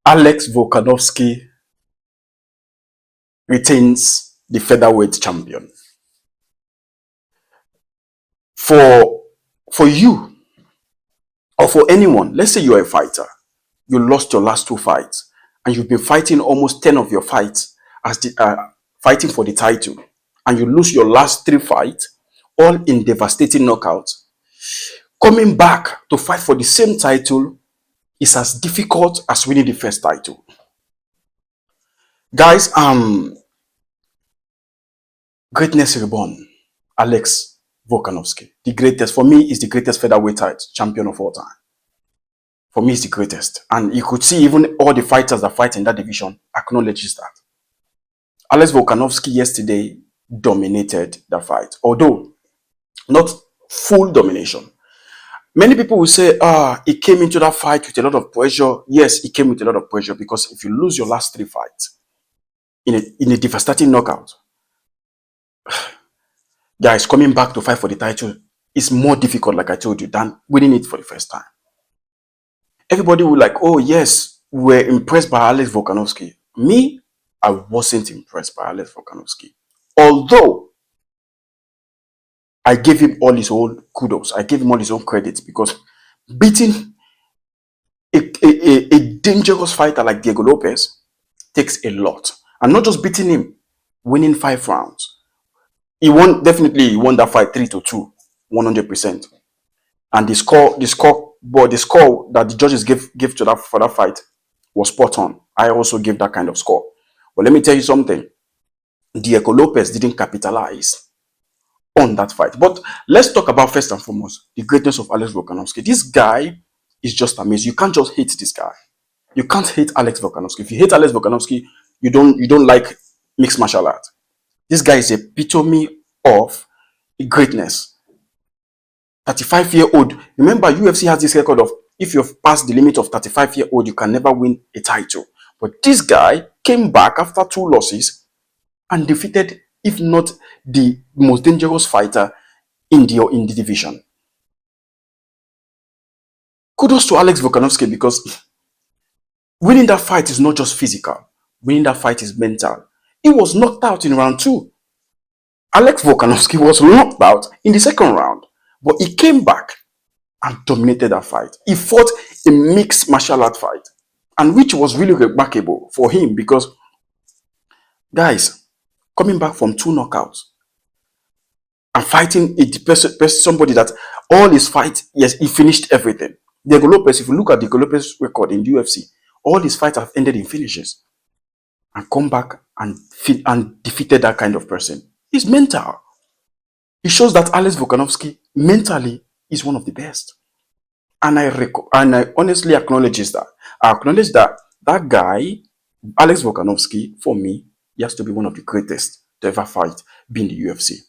Alex Volkanovski retains the featherweight champion. For you or for anyone, let's say you're a fighter, you lost your last two fights, and you've been fighting almost 10 of your fights as fighting for the title, and you lose your last three fights, all in devastating knockouts. Coming back to fight for the same title is as difficult as winning the first title. Guys, greatness reborn. Alex Volkanovski, the greatest. For me, is the greatest featherweight champion of all time. For me, it's the greatest. And you could see even all the fighters that fight in that division acknowledges that. Alex Volkanovski yesterday dominated the fight, although not full domination. Many people will say, he came into that fight with a lot of pressure. Yes, he came with a lot of pressure, because if you lose your last three fights in a devastating knockout, guys, coming back to fight for the title is more difficult, like I told you, than winning it for the first time. Everybody will like, oh yes, we're impressed by Alex Volkanovski. Me, I wasn't impressed by Alex Volkanovski. Although I gave him all his own kudos, I gave him all his own credit, because beating a dangerous fighter like Diego Lopez takes a lot. And not just beating him, winning 5 rounds. He won that fight 3-2, 100%. And the score that the judges gave to that for that fight was spot on. I also gave that kind of score. But let me tell you something. Diego Lopez didn't capitalize on that fight. But let's talk about, first and foremost, the greatness of Alex Volkanovski. This guy is just amazing. You can't just hate this guy. You can't hate Alex Volkanovski. If you hate Alex Volkanovski, you don't like mixed martial arts. This guy is the epitome of greatness. 35-year-old. Remember, UFC has this record of, if you've passed the limit of 35-year-old, you can never win a title. But this guy came back after 2 losses and defeated, if not the most dangerous fighter in the division. Kudos to Alex Volkanovski, because winning that fight is not just physical. Winning that fight is mental. He was knocked out in round 2. Alex Volkanovski was knocked out in the second round, but he came back and dominated that fight. He fought a mixed martial art fight, and which was really remarkable for him, because, guys, coming back from 2 knockouts and fighting somebody that all his fights, yes, he finished everything. Diego Lopez, if you look at Diego Lopez's record in the UFC, all his fights have ended in finishes. And come back and defeated that kind of person. It's mental. It shows that Alex Volkanovski mentally is one of the best. And I honestly acknowledge that. I acknowledge that guy, Alex Volkanovski, for me, he has to be one of the greatest to ever fight, be in the UFC.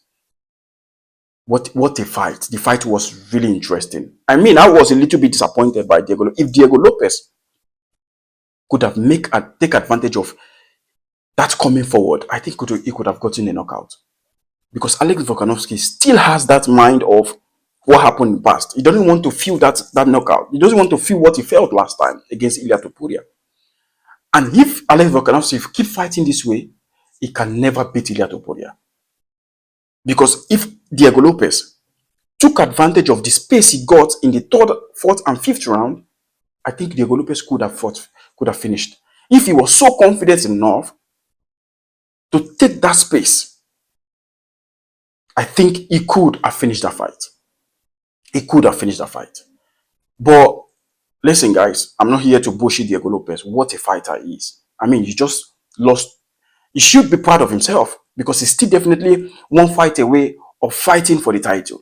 What a fight. The fight was really interesting. I mean, I was a little bit disappointed by Diego. If Diego Lopez could have take advantage of that coming forward, I think he could have gotten a knockout. Because Alex Volkanovski still has that mind of what happened in the past. He doesn't want to feel that knockout. He doesn't want to feel what he felt last time against Ilia Topuria. And if Alex Volkanovski keep fighting this way, he can never beat Ilia Topuria. Because if Diego Lopez took advantage of the space he got in the 3rd, 4th, and 5th round, I think Diego Lopez could have finished. If he was so confident enough to take that space, I think he could have finished that fight. He could have finished that fight. But listen, guys, I'm not here to bullshit Diego Lopez. What a fighter he is. I mean, you just lost. He should be proud of himself, because he's still definitely one fight away of fighting for the title.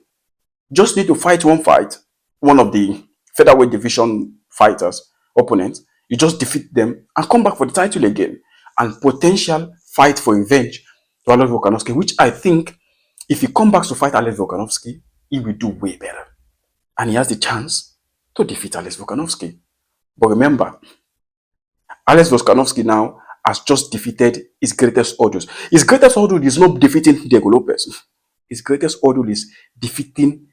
Just need to fight one fight, one of the featherweight division fighters, opponents. You just defeat them and come back for the title again. And potential fight for revenge to Alex Volkanovski, which I think if he comes back to fight Alex Volkanovski, he will do way better. And he has the chance to defeat Alex Volkanovski. But remember, Alex Volkanovski now has just defeated his greatest hurdles. His greatest hurdle is not defeating Diego Lopez. His greatest hurdle is defeating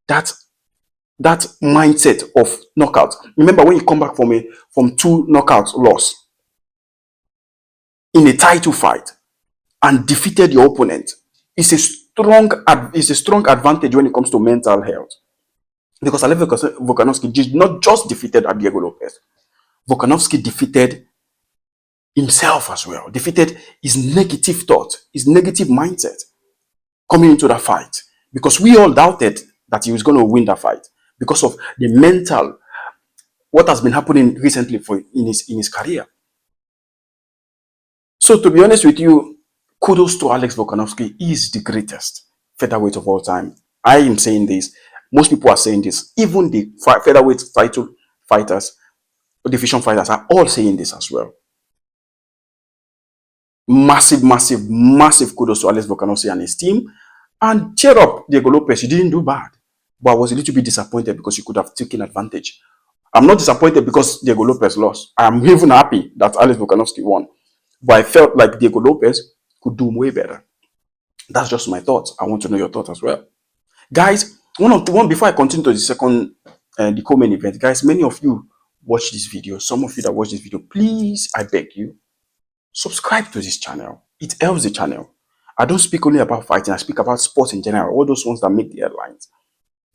that that mindset of knockout. Remember when you come back from two knockout loss in a title fight and defeated your opponent, it's a strong advantage when it comes to mental health. Because Alex Volkanovski did not just defeated Diego Lopez. Volkanovski defeated himself as well, defeated his negative thought, his negative mindset coming into that fight. Because we all doubted that he was going to win that fight because of the mental, what has been happening recently in his career. So to be honest with you, kudos to Alex Volkanovski. He is the greatest featherweight of all time. I am saying this. Most people are saying this. Even the featherweight title fighters, division fighters are all saying this as well. Massive, massive, massive kudos to Alex Volkanovski and his team. And cheer up, Diego Lopez. You didn't do bad. But I was a little bit disappointed because you could have taken advantage. I'm not disappointed because Diego Lopez lost. I'm even happy that Alex Volkanovski won. But I felt like Diego Lopez could do way better. That's just my thoughts. I want to know your thoughts as well. Guys, before I continue to the second, the co-main event, guys, many of you watch this video. Some of you that watch this video, please, I beg you, subscribe to this channel. It helps the channel. I don't speak only about fighting. I speak about sports in general, all those ones that make the headlines.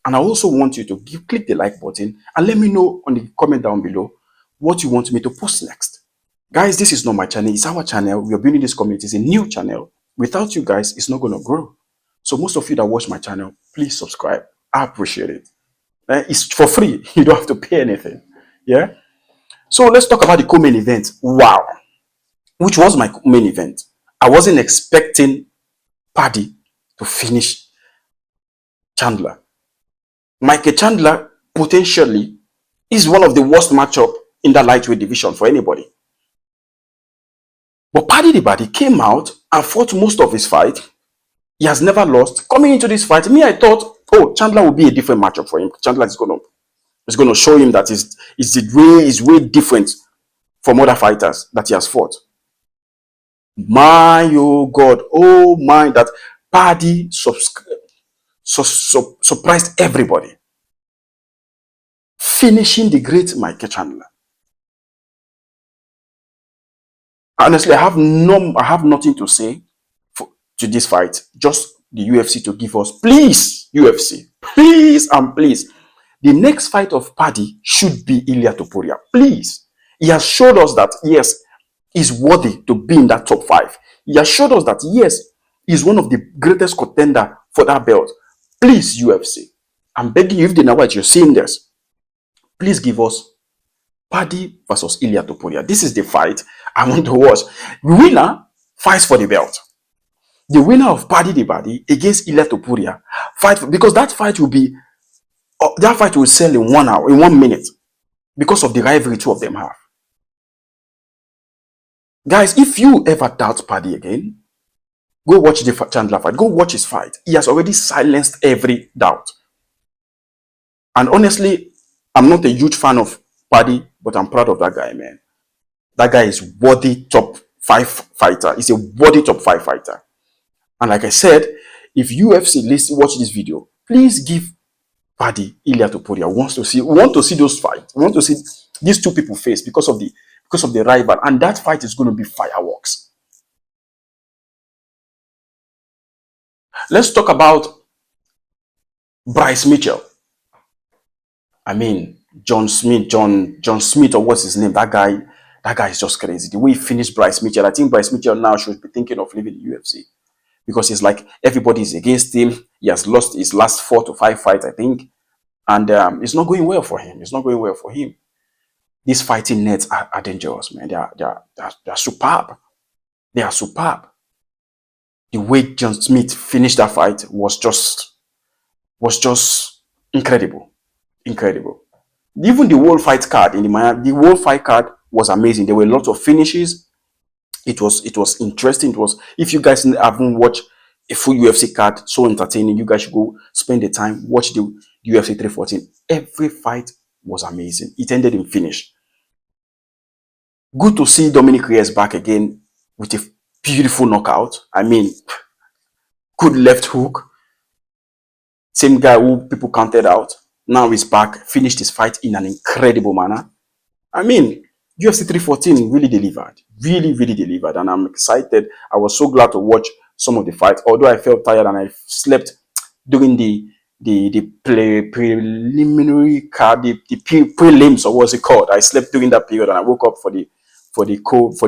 And I also want you to click the like button and let me know on the comment down below what you want me to post next. Guys, this is not my channel. It's our channel. We are building this community. It's a new channel. Without you guys, it's not going to grow. So most of you that watch my channel, please subscribe. I appreciate it. It's for free. You don't have to pay anything. Yeah? So let's talk about the co-main event. Wow. Which was my main event. I wasn't expecting Paddy to finish Chandler. Michael Chandler potentially is one of the worst matchup in that lightweight division for anybody. But Paddy the Baddy came out and fought most of his fight. He has never lost. Coming into this fight, I thought, oh, Chandler will be a different matchup for him. Chandler is going to show him that is way different from other fighters that he has fought. My, oh God, oh my, that Paddy surprised everybody. Finishing the great Michael Chandler. Honestly, I have nothing to say to this fight. Just the UFC to give us, please, UFC, please and please. The next fight of Paddy should be Ilia Topuria. Please. He has showed us that, yes, he's worthy to be in that top 5. He has showed us that, yes, he's one of the greatest contender for that belt. Please, UFC, I'm begging you, if they know what you're seeing this, please give us Paddy versus Ilia Topuria. This is the fight I want to watch. The winner fights for the belt. The winner of Paddy the Baddy against Ilia Topuria because that fight will sell in 1 hour, in 1 minute, because of the rivalry two of them have. Guys, if you ever doubt Paddy again, go watch the Chandler fight. Go watch his fight. He has already silenced every doubt. And honestly, I'm not a huge fan of Paddy, but I'm proud of that guy, man. That guy is worthy top 5 fighter. He's a worthy top 5 fighter. And like I said, if UFC watch this video, please give Paddy Ilia Topuria. We want to see those fights. We want to see these two people face because of the rival. And that fight is going to be fireworks. Let's talk about Bryce Mitchell. I mean, John Smith, or what's his name? That guy is just crazy. The way he finished Bryce Mitchell, I think Bryce Mitchell now should be thinking of leaving the UFC. Because it's like everybody is against him. He has lost his last 4 to 5 fights, I think. And it's not going well for him. It's not going well for him. These fighting nets are dangerous, man. They are superb. They are superb. The way John Smith finished that fight was just incredible. Incredible. Even the World Fight card in the World Fight card was amazing. There were a lot of finishes. It was interesting. It was, if you guys haven't watched a full UFC card, so entertaining, you guys should go spend the time, watch the UFC 314. Every fight was amazing. It ended in finish. Good to see Dominic Reyes back again with a beautiful knockout. I mean, good left hook. Same guy who people counted out. Now he's back, finished his fight in an incredible manner. I mean, UFC 314 really delivered, really delivered, and I'm excited. I was so glad to watch some of the fights, although I felt tired and I slept during the preliminary card, the prelims, or what's it called? I slept during that period, and I woke up for the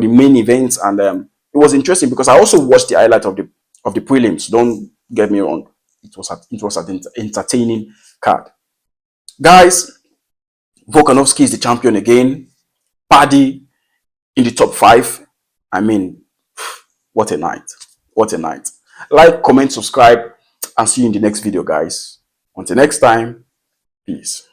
main events, and it was interesting because I also watched the highlight of the prelims. Don't get me wrong, it was an entertaining card, guys. Volkanovski is the champion again. Paddy in the top 5. I mean, what a night. What a night. Like, comment, subscribe, and see you in the next video, guys. Until next time, peace.